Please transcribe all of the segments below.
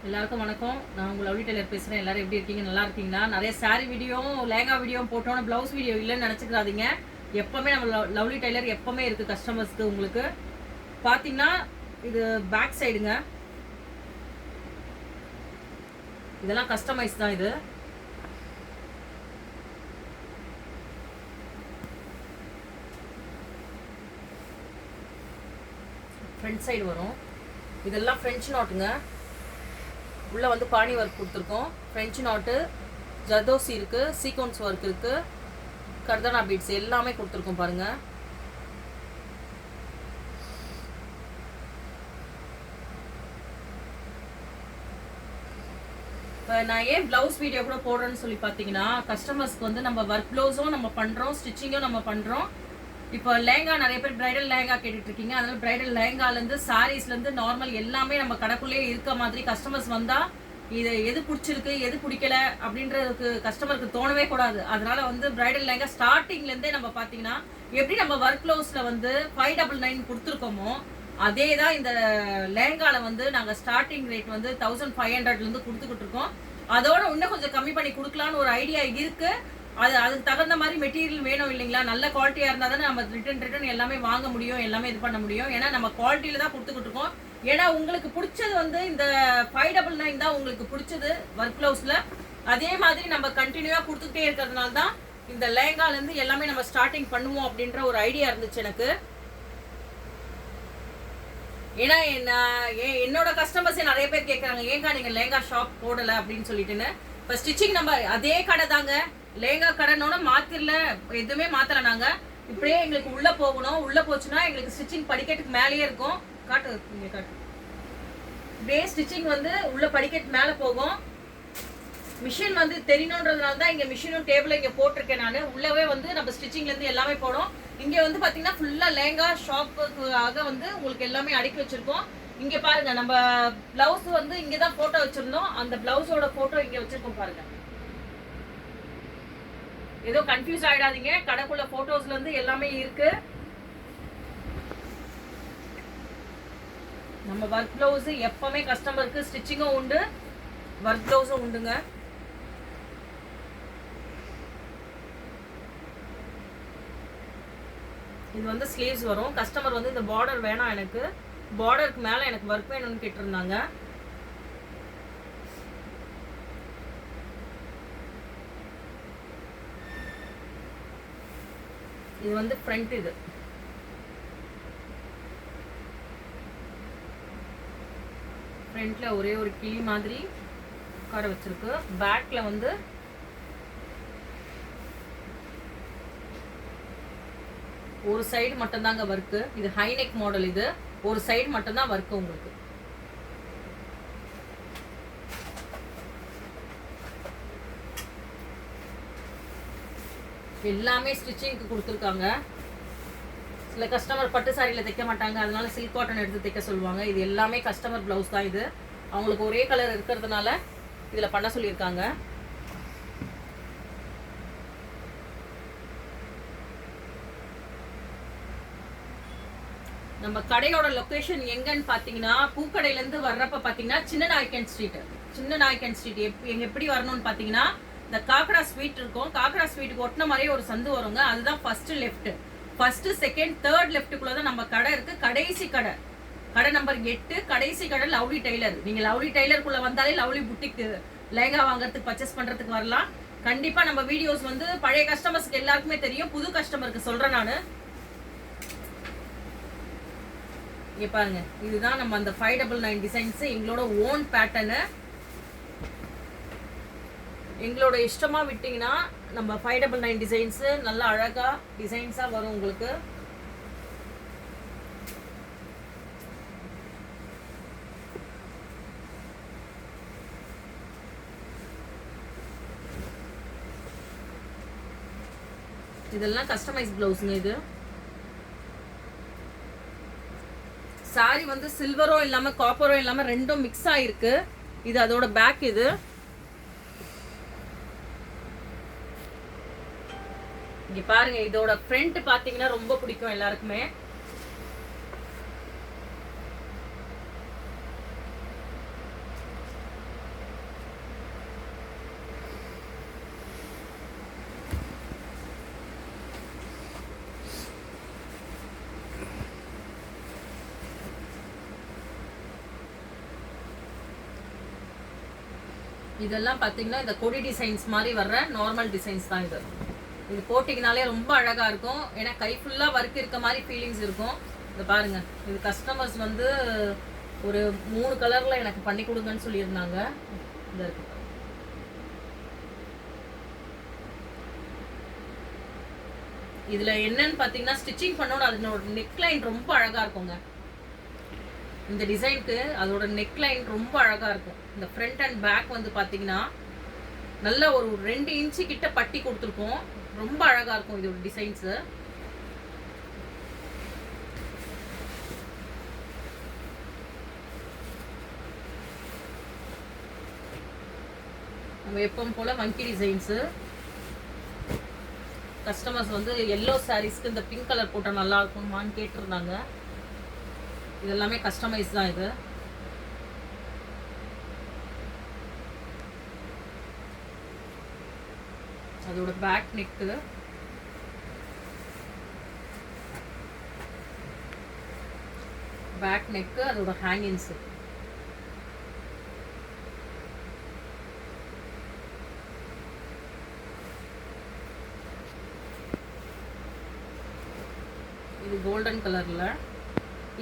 எல்லாருக்கும் வணக்கம். நான் உங்கள் லவ்லி டெய்லர் பேசுகிறேன். எல்லாரும் எப்படி இருக்கீங்க? நல்லா இருக்கீங்களா? நிறைய சாரீ வீடியோவும் லேங்கா வீடியோவும் போட்டோன்னு ப்ளவுஸ் வீடியோ இல்லைன்னு நினச்சிக்கிறாதீங்க. எப்போவுமே நம்ம லவ்லி டெய்லர் எப்போவுமே இருக்குது கஸ்டமர்ஸ்க்கு. உங்களுக்கு பார்த்தீங்கன்னா இது பேக் சைடுங்க. இதெல்லாம் கஸ்டமைஸ் தான். இது ஃப்ரண்ட் சைடு வரும். இதெல்லாம் ஃப்ரெஞ்சு நாட்டுங்க. உள்ளே வந்து பாணி ஒர்க் கொடுத்துருக்கோம். ஃப்ரெஞ்சு நாட்டு, ஜர்தோசி இருக்குது, சீக்வன்ஸ் ஒர்க் இருக்குது, கர்தானா பீட்ஸ் எல்லாமே கொடுத்துருக்கோம் பாருங்கள். இப்போ நான் ஏன் ப்ளவுஸ் வீடியோ கூட போடுறேன்னு சொல்லி பார்த்தீங்கன்னா, கஸ்டமர்ஸ்க்கு வந்து நம்ம ஒர்க் ப்ளவுஸும் நம்ம பண்ணுறோம், ஸ்டிச்சிங்கும் நம்ம பண்ணுறோம். இப்போ லேங்கா நிறைய பேர் பிரைடல் லேங்கா கேட்டுட்டு இருக்கீங்க. அதனால பிரைடல் லேங்காலேருந்து சாரீஸ்லேருந்து நார்மல் எல்லாமே நம்ம கடைக்குள்ளேயே இருக்க மாதிரி கஸ்டமர்ஸ் வந்தால் இது எது பிடிச்சிருக்கு எது பிடிக்கல அப்படின்றதுக்கு கஸ்டமருக்கு தோணவே கூடாது. அதனால வந்து பிரைடல் லேங்கா ஸ்டார்டிங்லேருந்தே நம்ம பார்த்தீங்கன்னா எப்படி நம்ம ஒர்க் ப்ளவுஸில் வந்து 599 கொடுத்துருக்கோமோ அதே தான் இந்த லேங்காவில் வந்து நாங்கள் ஸ்டார்டிங் ரேட் வந்து 1500லேருந்து கொடுத்துக்கிட்டு இருக்கோம். அதோட இன்னும் கொஞ்சம் கம்மி பண்ணி கொடுக்கலான்னு ஒரு ஐடியா இருக்குது. அதுக்கு தகுந்த மாதிரி மெட்டீரியல் வேணும் இல்லைங்களா? நல்ல குவாலிட்டியாக இருந்தால் தானே நம்ம ரிட்டன் எல்லாமே வாங்க முடியும், எல்லாமே இது பண்ண முடியும். ஏன்னா நம்ம குவாலிட்டியில் தான் கொடுத்துக்கிட்டு இருக்கோம். ஏன்னா உங்களுக்கு பிடிச்சது வந்து இந்த 599 தான் உங்களுக்கு பிடிச்சது ஒர்க் ப்ளவுஸில். அதே மாதிரி நம்ம கண்டினியூவாக கொடுத்துக்கிட்டே இருக்கிறதுனால தான் இந்த லேங்காலேருந்து எல்லாமே நம்ம ஸ்டார்டிங் பண்ணுவோம் அப்படின்ற ஒரு ஐடியா இருந்துச்சு எனக்கு. ஏன்னா என்னோட கஸ்டமர்ஸே நிறைய பேர் கேட்குறாங்க, ஏங்கா நீங்கள் லேங்கா ஷாப் போடலை அப்படின்னு சொல்லிட்டுன்னு. இப்போ ஸ்டிச்சிங் நம்ம அதே கடை தாங்க, லேங்கா கடைனோட மாத்திரல, எதுவுமே மாத்தல. நாங்க இப்படியே எங்களுக்கு உள்ள போகணும். உள்ள போச்சுன்னா எங்களுக்கு ஸ்டிச்சிங் படிக்கட்டுக்கு மேலேயே இருக்கும். காட்டு இங்க காட்டு. இப்படியே ஸ்டிச்சிங் வந்து உள்ள படிக்கட்டு மேலே போகும். மிஷின் வந்து தெரியணுன்றதுனால தான் இங்கே மிஷினும் டேபிள் இங்கே போட்டிருக்கேன் நான். உள்ளவே வந்து நம்ம ஸ்டிச்சிங்லேருந்து எல்லாமே போடும். இங்கே வந்து பார்த்தீங்கன்னா ஃபுல்லாக லேங்கா ஷாப்புக்காக வந்து உங்களுக்கு எல்லாமே அடுக்கி வச்சுருக்கோம். இங்கே பாருங்க, நம்ம பிளவுஸ் வந்து இங்கே தான் ஃபோட்டோ வச்சுருந்தோம். அந்த பிளவுஸோட ஃபோட்டோ இங்கே வச்சுருக்கோம் பாருங்க. ஏதோ கன்ஃபியூஸ் ஆயிடாதீங்க, கடைக்குள்ள போட்டோஸ்ல இருந்து எல்லாமே இருக்கு. நம்ம ஒர்க் ப்ளவுஸ் எப்பவுமே கஸ்டமருக்கு ஸ்டிச்சிங்கும் உண்டு, ஒர்க் ப்ளவுஸும் உண்டுங்க. இது வந்து ஸ்லீவ்ஸ் வரும். கஸ்டமர் வந்து இந்த பார்டர் வேணாம், எனக்கு பார்டருக்கு மேல எனக்கு ஒர்க் வேணும்னு கேட்டிருந்தாங்க. இது வந்து ஃப்ரண்ட். இது ஃப்ரண்ட்ல ஒரே ஒரு கிளி மாதிரி உட்கார வச்சிருக்கு. பேக்ல வந்து ஒரு சைடு மட்டும் தாங்க ஒர்க்கு. இது ஹைநெக் மாடல். இது ஒரு சைடு மட்டும் தான் ஒர்க்கு உங்களுக்கு. எல்லாமே ஸ்டிச்சிங்க்கு கொடுத்துருக்காங்க. சில கஸ்டமர் பட்டு சாரியில் தைக்க மாட்டாங்க, அதனால சில்க் காட்டன் எடுத்து தைக்க சொல்லுவாங்க. இது எல்லாமே கஸ்டமர் ப்ளவுஸ் தான். இது அவங்களுக்கு ஒரே கலர் இருக்கிறதுனால இதில் பண்ண சொல்லியிருக்காங்க. நம்ம கடையோட லொக்கேஷன் எங்கன்னு பார்த்தீங்கன்னா, பூக்கடையிலேருந்து வர்றப்ப பார்த்தீங்கன்னா சின்ன நாயக்கன் ஸ்ட்ரீட். எங்க எப்படி வரணும்னு பார்த்தீங்கன்னா, இந்த காக்கடா ஸ்வீட் இருக்கும். காக்கடா ஸ்வீட்டுக்கு ஒட்டின மாதிரியே ஒரு சந்து வருங்க. அதுதான் first left. First second third லெஃப்ட்டுக்குள்ள தான் நம்ம கடை இருக்கு. கடைசி கடை நம்பர் 8, கடைசி கடை லவ்லி டெய்லர். நீங்க லவ்லி டெய்லருக்குள்ள வந்தாலே லவ்லி புட்டிக் லேங்கா வாங்குறதுக்கு பர்ச்சேஸ் பண்றதுக்கு வரலாம். கண்டிப்பா நம்ம வீடியோஸ் வந்து பழைய கஸ்டமர்ஸ்க்கு எல்லாருக்குமே தெரியும், புது கஸ்டமருக்கு சொல்றேன் நான். இங்க பாருங்க, இதுதான் நம்ம அந்த 599 டிசைன்ஸ். எங்களோட ஓன் பேட்டர்னு. எங்களோட இஷ்டமாக விட்டிங்கன்னா நம்ம 599 டிசைன்ஸு நல்லா அழகாக டிசைன்ஸாக வரும் உங்களுக்கு. இதெல்லாம் கஸ்டமைஸ் ப்ளவுஸுங்க. இது சாரி வந்து சில்வரும் இல்லாமல் காப்பரும் இல்லாமல் ரெண்டும் மிக்ஸ் ஆகிருக்கு. இது அதோட பேக். இது இங்க பாருங்க, இதோட ஃப்ரண்ட் பாத்தீங்கன்னா ரொம்ப பிடிக்கும் எல்லாருக்குமே. இதெல்லாம் பார்த்தீங்கன்னா இந்த கொடி டிசைன்ஸ் மாதிரி வர்ற நார்மல் டிசைன்ஸ் தான் இது. இது போட்டிங்கனாலே ரொம்ப அழகாக இருக்கும். ஏன்னா கை ஃபுல்லாக ஒர்க் இருக்க மாதிரி ஃபீலிங்ஸ் இருக்கும். இதை பாருங்கள், இது கஸ்டமர்ஸ் வந்து ஒரு 3 கலரில் எனக்கு பண்ணி கொடுங்கன்னு சொல்லியிருந்தாங்க. இந்த இருக்கு, இதில் என்னன்னு பார்த்தீங்கன்னா ஸ்டிச்சிங் பண்ணோன்னு அதனோட நெக்லைன் ரொம்ப அழகாக இருக்குங்க. இந்த டிசைனுக்கு அதோட நெக்லைன் ரொம்ப அழகாக இருக்கும். இந்த ஃப்ரண்ட் அண்ட் பேக் வந்து பார்த்தீங்கன்னா நல்ல ஒரு 2 இன்ச்சு கிட்ட பட்டி கொடுத்துருக்கோம். ரொம்ப அழகாக இருக்கும் இதோட டிசைன்ஸு. நம்ம எப்பவும் போல் வங்கி டிசைன்ஸு. கஸ்டமர்ஸ் வந்து எல்லோ சாரீஸ்க்கு இந்த பிங்க் கலர் போட்டால் நல்லா இருக்குமான்னு கேட்டிருந்தாங்க. இதெல்லாமே கஸ்டமைஸ் தான் இது. அதோட பேக் நெக்கு, அதோட ஹேங்கிங்ஸ். இது கோல்டன் கலர்ல.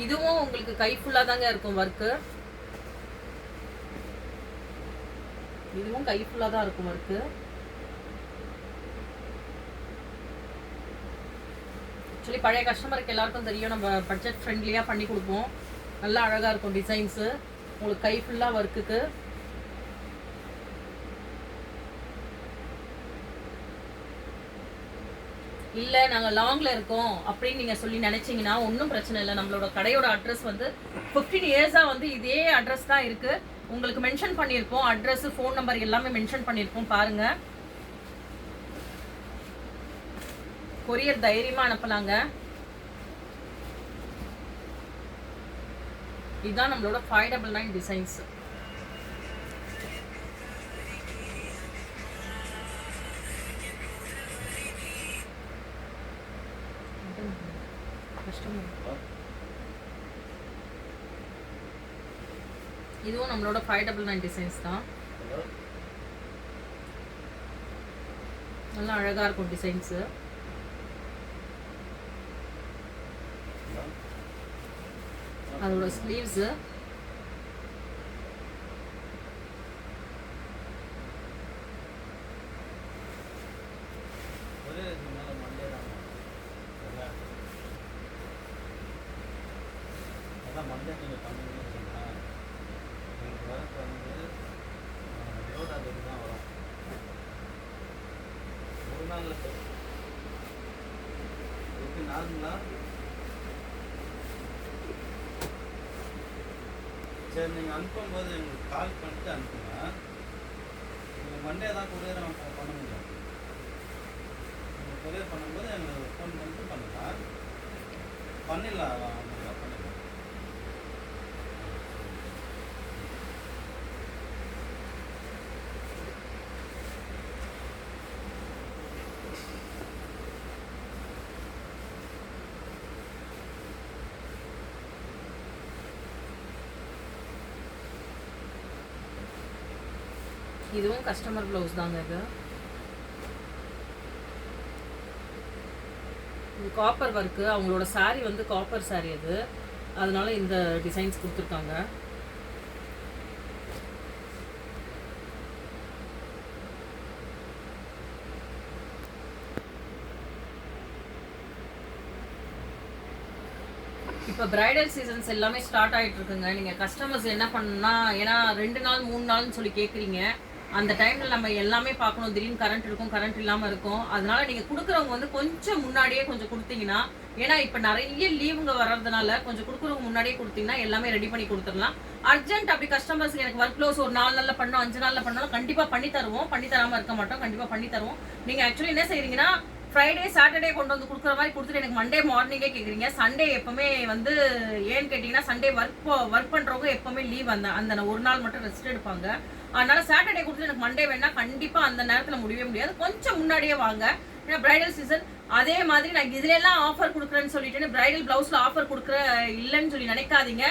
இதுவும் உங்களுக்கு கை ஃபுல்லா தாங்க இருக்கும் ஒர்க்கு. இதுவும் கை ஃபுல்லா தான் இருக்கும் ஒர்க்கு. ஆக்சுவலி பழைய கஸ்டமருக்கு எல்லாருக்கும் தெரியும், நம்ம பட்ஜெட் ஃப்ரெண்ட்லியாக பண்ணி கொடுப்போம். நல்லா அழகாக இருக்கும் டிசைன்ஸு. உங்களுக்கு கை ஃபுல்லாக ஒர்க்குக்கு. இல்லை நாங்கள் லாங்கில் இருக்கோம் அப்படின்னு நீங்கள் சொல்லி நினச்சிங்கன்னா ஒன்றும் பிரச்சனை இல்லை. நம்மளோட கடையோட அட்ரஸ் வந்து 15 இயர்ஸாக வந்து இதே அட்ரஸ் தான் இருக்குது. உங்களுக்கு மென்ஷன் பண்ணியிருப்போம். அட்ரஸ், ஃபோன் நம்பர் எல்லாமே மென்ஷன் பண்ணியிருப்போம். பாருங்கள், கொரியர் தைரியமாக அனுப்பலாங்க. இதுதான் நம்மளோட 599 டிசைன்ஸ். இதுவும் நம்மளோட 599 டிசைன்ஸ் தான். நல்லா அழகா இருக்கும் டிசைன்ஸ். அதோட ஸ்லீவ்ஸ், சரி, நீங்கள் அனுப்பும்போது எங்களுக்கு கால் பண்ணிட்டு அனுப்புங்க. நீங்கள் மண்டே தான் கொரியர் பண்ண முடியும். நீங்கள் கொரியர் பண்ணும்போது எங்களுக்கு ஃபோன் பண்ணிட்டு பண்ணுங்கள். பண்ணிடலாம், பண்ணிடலாம். இதுவும் கஸ்டமர் ப்ளவுஸ் தாங்க. இது காப்பர் ஒர்க்கு. அவங்களோட சாரீ வந்து காப்பர் சாரீ அது, அதனால இந்த டிசைன்ஸ் கொடுத்துருக்காங்க. இப்போ பிரைடல் சீசன்ஸ் எல்லாமே ஸ்டார்ட் ஆகிட்டு இருக்குங்க. நீங்கள் கஸ்டமர்ஸ் என்ன பண்ணணும்னா, ஏன்னா 2 நாள் 3 நாள்னு சொல்லி கேட்குறீங்க. அந்த டைமில் நம்ம எல்லாமே பார்க்கணும். திடீர்னு கரண்ட் இருக்கும், கரண்ட் இல்லாமல் இருக்கும். அதனால நீங்கள் கொடுக்குறவங்க வந்து கொஞ்சம் முன்னாடியே கொஞ்சம் கொடுத்தீங்கன்னா, ஏன்னா இப்போ நிறைய லீவுங்க வர்றதுனால கொஞ்சம் கொடுக்குறவங்க முன்னாடியே கொடுத்தீங்கன்னா எல்லாமே ரெடி பண்ணி கொடுத்துடலாம். அர்ஜென்ட் அப்படி கஸ்டமர்ஸ் எனக்கு ஒர்க் க்ளோஸ் ஒரு 4 நாளில் பண்ணோம், 5 நாளில் பண்ணாலும் கண்டிப்பாக பண்ணி தருவோம். பண்ணி தராமல் இருக்க மாட்டோம், கண்டிப்பாக பண்ணி தருவோம். நீங்கள் ஆக்சுவலி என்ன செய்கிறீங்கன்னா, ஃப்ரைடே சாட்டர்டே கொண்டு வந்து கொடுக்குற மாதிரி கொடுத்துட்டு எனக்கு மண்டே மார்னிங்கே கேட்குறீங்க. சண்டே எப்பவுமே வந்து ஏன்னு கேட்டிங்கன்னா, சண்டே ஒர்க் பண்ணுறவங்க எப்பவுமே லீவ் அந்த ஒரு நாள் மட்டும் ரெஸ்ட் எடுப்பாங்க. அதனால சாட்டர்டே கொடுத்துட்டு எனக்கு மண்டே வேணா கண்டிப்பாக அந்த நேரத்தில் முடியவே முடியாது. கொஞ்சம் முன்னாடியே வாங்க, ஏன்னா பிரைடல் சீசன். அதே மாதிரி நான் இதுல எல்லாம் ஆஃபர் கொடுக்குறேன்னு சொல்லிட்டு பிரைடல் பிளவுஸ்ல ஆஃபர் கொடுக்குற இல்லைன்னு சொல்லி நினைக்காதீங்க.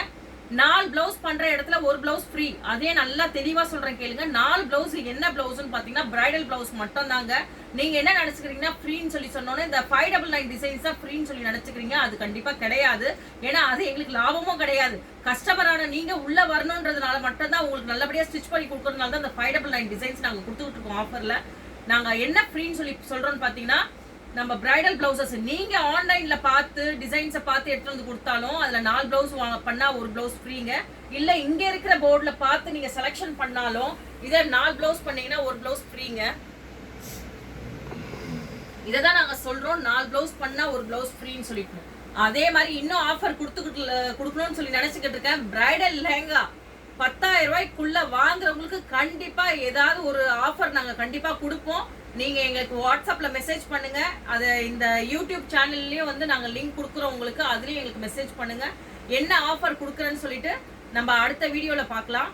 4 பிளவுஸ் பண்ற இடத்துல ஒரு பிளவுஸ் ஃப்ரீ. அதே நல்லா தெளிவா சொல்றேன் கேளுங்க. 4 பிளவுஸ் என்ன பிளவுஸ்னு பாத்தீங்கன்னா பிரைடல் பிளவுஸ் மட்டும் தாங்க. நீங்க என்ன நினைச்சுக்கிறீங்கன்னா ஃப்ரீன்னு சொல்லி சொன்னோன்னே இந்த 599 டிசைன்ஸ் தான் ஃப்ரீன்னு சொல்லி நினைச்சுக்கிறீங்க. அது கண்டிப்பா கிடையாது. ஏன்னா அது எங்களுக்கு லாபமும் கிடையாது. கஸ்டமரான நீங்க உள்ள வரணுன்றதுனால மட்டும் தான் உங்களுக்கு நல்லபடியா ஸ்டிச் பண்ணி கொடுக்கறதுனால தான் இந்த 599 டிசைன்ஸ் நாங்க கொடுத்துட்டு இருக்கோம் ஆஃபர்ல. நாங்க என்ன ஃப்ரீன்னு சொல்லி சொல்றோம்னு பாத்தீங்கன்னா நம்ம பிரைடல் பிளவுசஸ் நீங்க ஆன்லைன்ல பார்த்து டிசைன்ஸை பார்த்து எடுத்து வந்து கொடுத்தாலும் அதுல 4 பிளவுஸ் பண்ணா ஒரு பிளவுஸ் ஃப்ரீங்க. இல்ல இங்க இருக்கிற போர்டுல பார்த்து நீங்க செலக்ஷன் பண்ணாலும் இத 4 பிளவுஸ் பண்ணீங்கன்னா ஒரு பிளவுஸ் ஃப்ரீங்க. இததான் நாங்க சொல்றோம், 4 பிளவுஸ் பண்ணா ஒரு பிளவுஸ் ஃப்ரீன்னு சொல்லிட்டு. அதே மாதிரி இன்னும் ஆஃபர் கொடுக்கணும்னு சொல்லி நினைச்சுக்கிட்டு இருக்கேன். பிரைடல் லெஹங்கா 10,000 ரூபாய்க்குள்ள வாங்குறவங்களுக்கு கண்டிப்பா ஏதாவது ஒரு ஆஃபர் நாங்க கண்டிப்பா கொடுப்போம். நீங்க எங்களுக்கு வாட்ஸ்அப்ல மெசேஜ் பண்ணுங்க. அதை இந்த யூடியூப் சேனல்லயும் வந்து நாங்க லிங்க் கொடுக்குறோம் உங்களுக்கு. அதுலயும் எங்களுக்கு மெசேஜ் பண்ணுங்க என்ன ஆஃபர் கொடுக்குறேன்னு சொல்லிட்டு நம்ம அடுத்த வீடியோல பார்க்கலாம்.